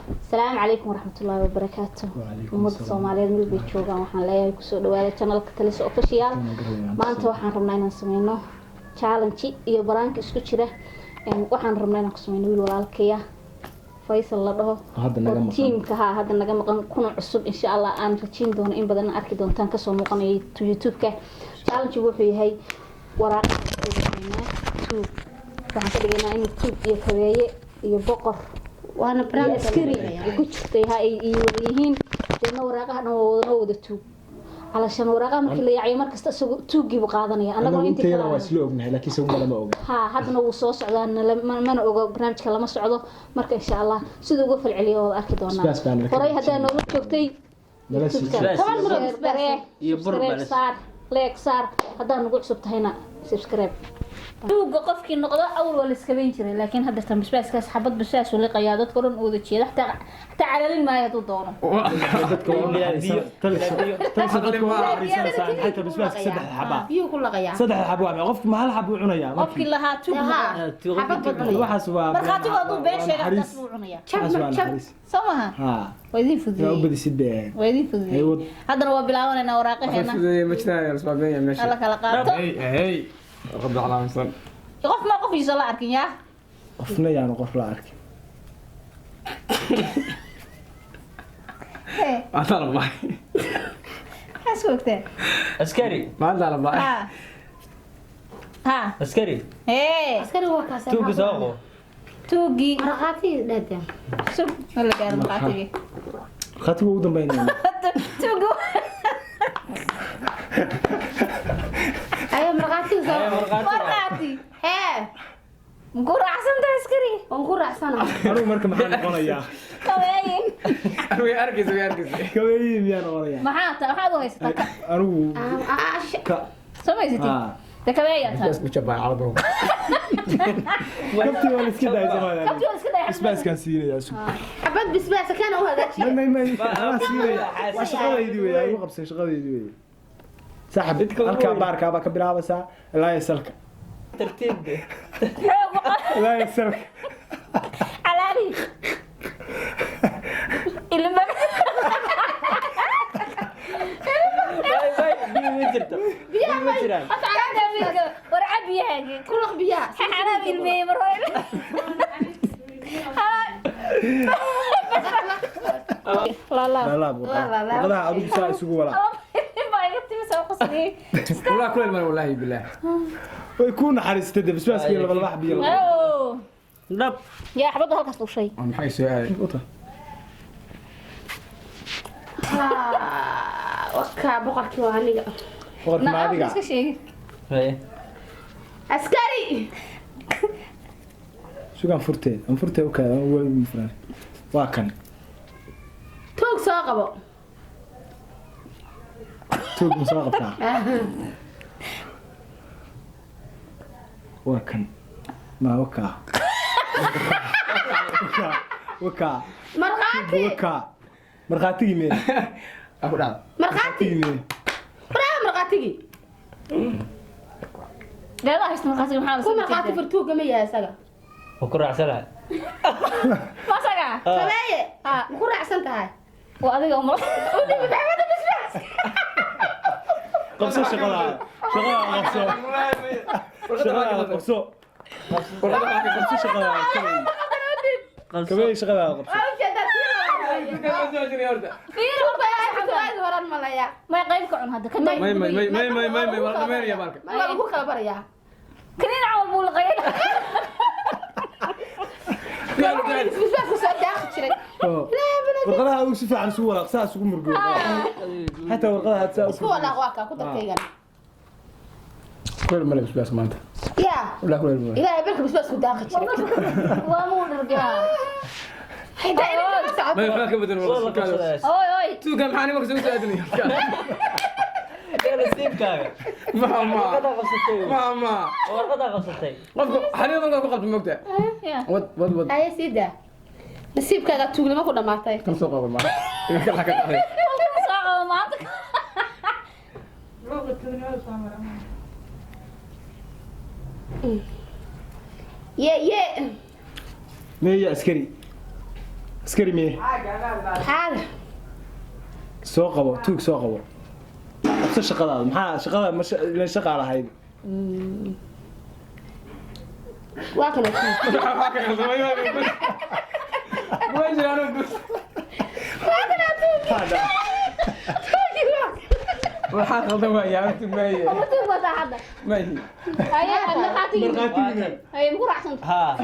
السلام عليكم ورحمة الله وبركاته. ومد الصوماليين مل بيجوجا waxaan leeyahay ku soo dhawaada channelka Taliso Official. Maanta waxaan rabnaa inaan sameeyno challenge iyo barnaamij isku jira. Waxaan rabnaa inaan ku sameeyno wiil walaalkaya Faisal la dhaho. Teamka hadda naga maqan kuna cusub insha Allah aan rajayn doono in badan arki doontaan ka soo muuqanay YouTube-ka. Challenge wuxuu yahay waraaq waxaan ka dhigaynaa in tube iyo kabeeye iyo boqor وانا برام عسكري كجرتي هاي يوهين دنا وراقها ودا توق علشان وراقها markii la yaacay markasta isagu tuugi buu qaadanaya anagu intii kala waa isla ognahay laakiin isagu lama oga hadana uu soo socdaan mana oga barnaamijka lama socdo marka insha Allah sidoo uga falceliyo oo arki doonaa horay hadaa noo joogtay iyo burbal like saar hadaa nagu cusub tahayna subscribe توجو قفكي النقطة أول ولا سكبين شري لكن هذا تم بس كاس حبط بساس ولا قيادات كلهم أوذي شيء حتى على لين ما يتوضونه. حتى بس سدح حبا. بيو كل قيا. سدح حبا قفك ما هل حبوا عنيا. قفك لها توجو. حبط بدنيا. وحسوا. مرخاتي وضو بيش يقدر تسوي عنيا. شب سمها. ها. ويدين فذي. لا بدي سد. ويدين فذي. هذا هو بلاون أنا وراقي هنا. فذي مشتاق الأسبوع الجاي ماشي. الله كلا هي. رد على مثلا قف ما قف يصلى أركين يا قفنا يعني قف لا أركين ما طلب معي حسوكته عسكري ما طلب معي ها عسكري عسكري هو كاسر توقي ساقو توقي مرقاتي دادا شوف ولا قال مرقاتي خاتم ودم بيننا توقو أيوة مرقاتي مرقاتي ها نقول أحسن عسكري ونقول أحسن أنا مركب محل قنايا كوين أنا أركز كوين يا نوريا ما هذا هيستك أنا سمعتي ده كوين بس بتشبع على طول كابتن ولا كده يا زلمة كابتن ولا كده بس كان سيري يا سو حبت بس كان هو هذا الشيء ما أنا سيري وشغله يدي ويا أيوة قبل شغله يدي ويا سحب الكبار كابا كبيرها بس لا يسلك ترتيب لا يسلك علاني اللي ما بيعمل أتعرض بيك ورعب بيها كل خبيا أنا بالمية مرة لا لا هذا أبو ساعة سووا ولا والله كل المال والله بالله ويكون حارس تدي بس كذا بالله حبيبي نب يا حبيبي هلك أصله شيء من حيث هاي وكا بقرك وهنيجا وقت ما أديك بس شيء عسكري شو كان فرتة أم فرتة وكذا أول من فران واكن توك ساقبه توق مساقب تاع واكن ما وكا وكا مرقاتي مرقاتي مين أقول هذا مرقاتي مين مرقاتي لا لا هيست مرقاتي محمد كل مرقاتي فرتوق ما يا سجا وكرة عسلها ما سجع كباية كل أحسن تهاي وأنا عمر ودي بتعمل بس قبصة شغلة قبصة قبصة شغلة كمان شغلة قبصة ما يقيمك عن هذا كنا ما يا بالك ما بقول خبر يا كنين عوض بول غير ورقدها أول شيء عن سوى رقصة سوق مرجو حتى ورقدها تساوي هو لا واقع كنت تيجان كل المال بس ما أنت يا ولا كل المال إذا يبلك بس كنت داخل شركة وامو نرجع ما يفعلك بدون والله أوي تو كم حاني ما كنت أدني كان ستيم كاغا ورقدها قصتي ماما ورقدها قصتي حنين ما قبل المقطع ود أي سيدة نسيبك هذا تقول ما كنا معطي كم سوق قبل ما كل حاجة عليه ساعة ما عندك يا مية عسكري askari mee xaaga soo qabo tuug soo qabo absa shaqadaada maxaa shaqada ma shaqa lahayd waa kana waxaa qaldan waa yaabta maaye maaye ها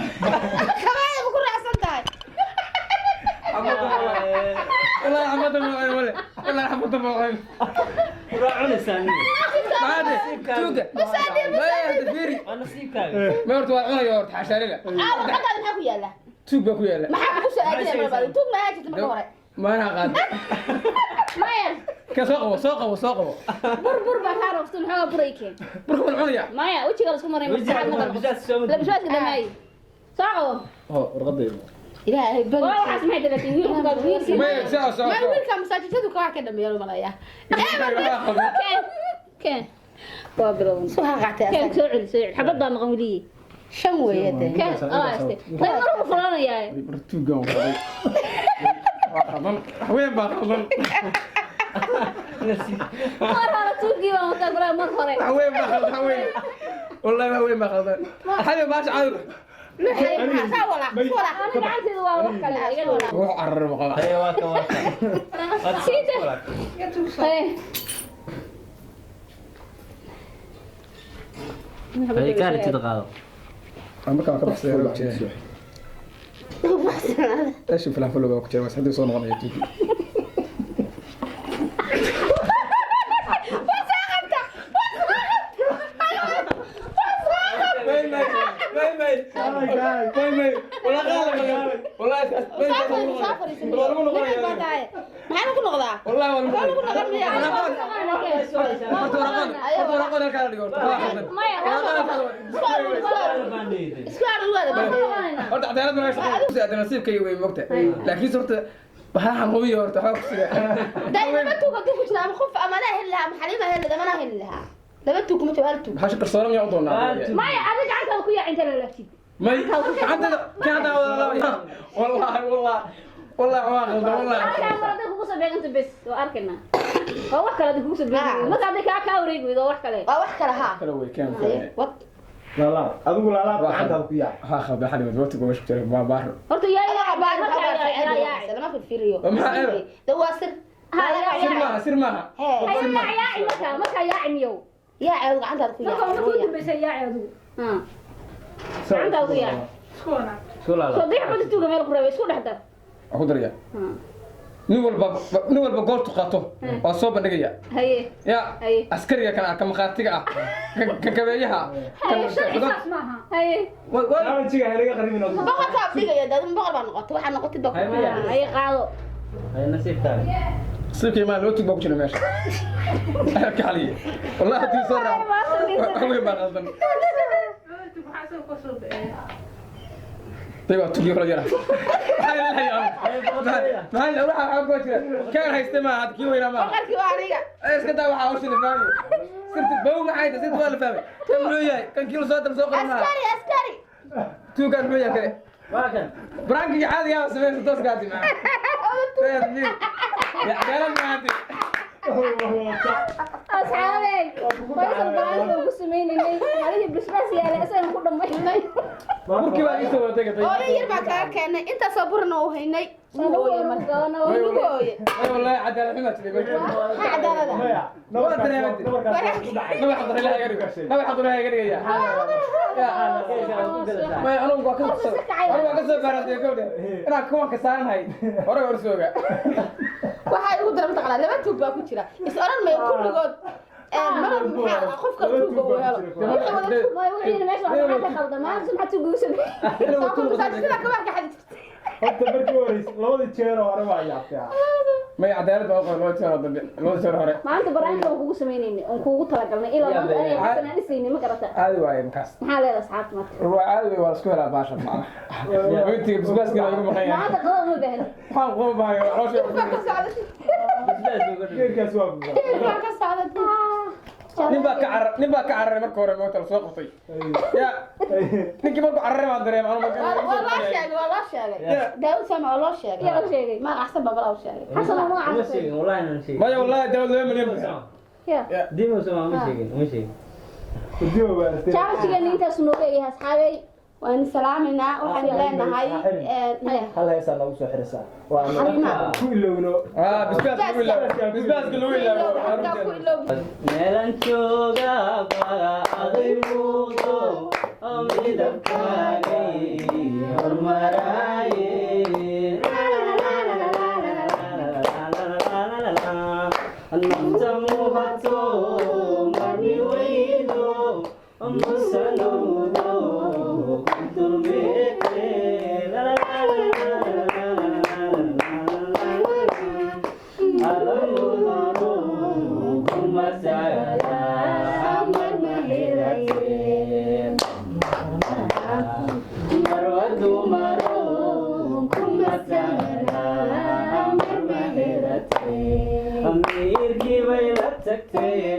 والله حمد الله ولا والله حمد الله راعون الثاني هذا توقع ما يهدفيري انا سيبك ما ورت وانا يورت حشاري لا توقع كويا لا ما انا قاد كسوقه سوقه سوقه burbur baa kaa rabto maxaa burayke بركم العنيا maya wajiga la isku maray labishaadka dhamay soo warqadayda ilaahay bari waxaas maxay dalatay wiilka wiilka ما يساو ساو ma wiilka masaajidadu ka ka dhameeyo malaya keen waa bilown soo qaatay keen soo celi xabada maqan waliye shan weeyade keen alaastay ma maruu fulaanayaa توقع وخضن وين باخضن marana tuugi baa markaa golaha mar hore وين باخضن وين والله ما وين باخضن حلو ماشي عاير aniga gacanteedu waa wax kale iga wala روح عرر مقام ايوه واكا siida هي كانت تتغاضى اما كان كبس ايش فلان فلو بقى كتير بس حد يوصل مغني يتوقع ولا غالب والله maxaa ku noqdaa والله ku noqon isku horta cadaalad ma haysto nasiibkay way moogta laakiin horta waxaan hubiyo horta xoog sida dayma tuuga ku jira ama qof ama la helaha maxalima helada mana helaha laba tuug kuma jawaaltu hash qarsoon ma yaqoon maya adiga gacantaada ku yaa inta la laftid ما عندنا كذا والله والله ما غلط والله halkaan marada kugu soo beeganta bes waa arkayna waa wax kale kugu soo beeganta marka hadda ka wareegaydo wax kale waa wax kale ha كذا وي كان wad la adigu la gacantaada ku yaa ها خذ حد من وقتك وش كتير ما بعرف horta yaa baan lama fiiriyo dawaasir سر معها marka yaa cimiyo yaa ceedo gacantaada ku marka ma ku dambeysay yaa ceedo gacantaada ku yaa شو لا لا صديق عود توغا meel ku reebay isku dhaxdar أخذ ريا nin walba goortu qaato waa soo bandhigaya haye ya haye askariga kan ka maqaatiga ah ka gabeeyaha haye shaqaas maaha haye jiga helaga qaribin oo boqorka abdigaya dad boqor baa noqotay waxa noqotay boqor haye qaado هي نصيب ثاني سيبك ما لو تبغى كنا ماشي احكي علي والله هدي صرا هو ما غلطان طيب تجي ولا جرا هاي ما هي روح اقول كان هيستمع هذا كيو هنا ما boqorkii waa aniga ايش كده waxa hawshin fahmi sirti bow ma hayda sid wala fahmi kan luuyay kan kilo soo dal soo qorna askari tu kan luuyay kale واكن برانك عادي يا سمين توس قاعد معاه يا عيال ما عندي asxaabey waysan baan ugu sameeynay halihi bisbaas yaala asan ku dhameynay burki waa isoo wadaga oo yar baa ka keenay inta soo burna oo haynay ooye markaa ooye والله عدالة ما تبي cadaalada ما أدري ما حضر لها يا رجال ما حضر لها يا رجال ما أنا أقول كذا أنا أقول كذا بارد يا كودا أنا كمان كسران هاي ورا ورسوقة waxa ugu daran taqala laba tuug baa ku jira is oran may kulligood mar qofka tuug oo helo way wixii meesha waxa ka qaldamaa maxaa tuugu sameeyay sida ka wax xadid horta markii horeys labada jeer hore waa yaabtaa ما عدالة ما أقول ما تسوي هراء maanta baraanka aan kugu sameeynay aan kugu talagalnay ilaa maanta ay xasan dhisayni ma garata هذا واي مكاس maxaa leedahay asxaabta marka هو عادي ورسكوا لا باشا معنا وأنت بس كذا يقول مخيا maanta qodobka ma baahan حان قوم باي روش geerkaas waa ka socday نبى كعرر مركو هore moota la soo qortay ya ninkii markuu carare baan dareemay anu markaa والله شيء داود سامع والله شيء يا شيء ما أحسن ببلاو شيء حسن ما ما عرفت شيء والله أنا شيء maya wallahi daawad loo malin يا دي ما سمع ما شيء challenge-ga intaas nooga yahay asxaabay وأن سلامنا وحن لنا هاي hal heesaa nagu soo xirisaa waa حريمة ku ilowno bisbaaska lagu ilaabo meelan jooga aday muuqdo midabkaagay hormaraaye nafta muuqato marmi weydo musanowdo dulmeeke أمير جبل تكتي